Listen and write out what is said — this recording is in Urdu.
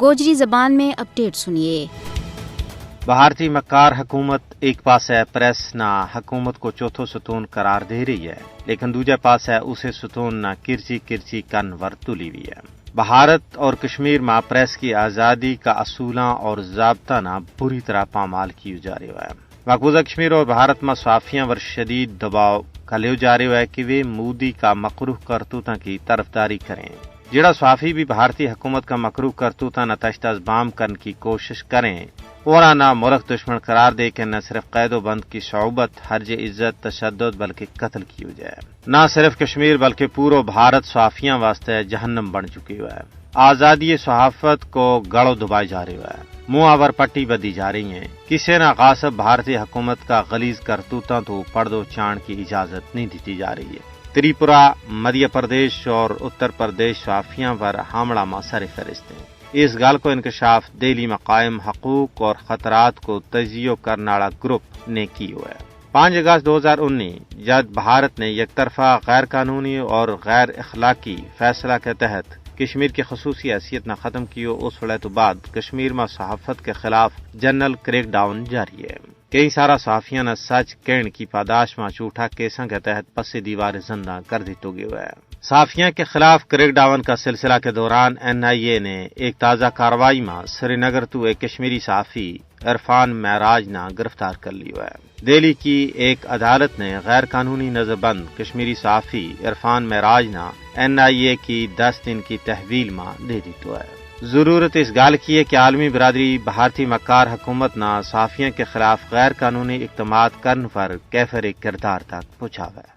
گوجری زبان میں اپڈیٹ سنیے۔ بھارتی مکار حکومت ایک پاس ہے پریس نہ حکومت کو چوتھو ستون قرار دے رہی ہے، لیکن دوجے پاس ہے اسے ستون نہ کرچی کرچی کن ور تلی ہوئی ہے۔ بھارت اور کشمیر میں پریس کی آزادی کا اصولاں اور ضابطہ نہ بری طرح پامال کیو جا رہا ہے۔ مقبوضہ کشمیر اور بھارت میں صحافیاں ور شدید دباؤ کھلیو جا رہا ہے کہ وہ مودی کا مکروہ کرتوتاں کی طرفداری کریں۔ جڑا صحافی بھی بھارتی حکومت کا مکروہ کرتوتاں نہ تشت از بام کرنے کی کوشش کریں اور نہ ملک دشمن قرار دے کہ نہ صرف قید و بند کی صعوبت، حرج عزت، تشدد بلکہ قتل کی وجہ ہے۔ نہ صرف کشمیر بلکہ پورو بھارت صحافیاں واسطے جہنم بن چکی ہوا ہے۔ آزادی صحافت کو گڑو دبائی جا رہی ہے، منہ آور پٹی بدی جا رہی ہیں۔ کسی نہ غاصب بھارتی حکومت کا غلیظ کرتوتاں تو پردو چاند کی اجازت نہیں دیتی جا رہی ہے۔ تریپورہ، مدھیہ پردیش اور اتر پردیش صحافیاں پر حاملہ میں سر فہرست ہیں۔ اس گال کو انکشاف دہلی میں قائم حقوق اور خطرات کو تجزیہ کرنے والا گروپ نے کی ہوا ہے۔ 5 اگست 2019 جب بھارت نے یک طرفہ غیر قانونی اور غیر اخلاقی فیصلہ کے تحت کشمیر کی خصوصی حیثیت نہ ختم کی، اس وقت بعد کشمیر میں صحافت کے خلاف جنرل کریک ڈاؤن جاری ہے۔ کئی سارا صحافیاں نے سچ کہنے کی پاداش میں جھوٹا کیسوں کے تحت پس دیوار زندہ کر دیتے ہوئے ہے۔ صحافیوں کے خلاف کریک ڈاؤن کا سلسلہ کے دوران NIA نے ایک تازہ کارروائی میں سری نگر تو ایک کشمیری صحافی عرفان معراج نے گرفتار کر لیا ہے۔ دہلی کی ایک عدالت نے غیر قانونی نظر بند کشمیری صحافی عرفان معراج نے NIA کی 10 دن کی تحویل میں دے دی تو ہے۔ ضرورت اس گال کی ہے کہ عالمی برادری بھارتی مکار حکومت نہ صحافیوں کے خلاف غیر قانونی اقدامات کرنے پر کیفر کردار تک پہنچاوے۔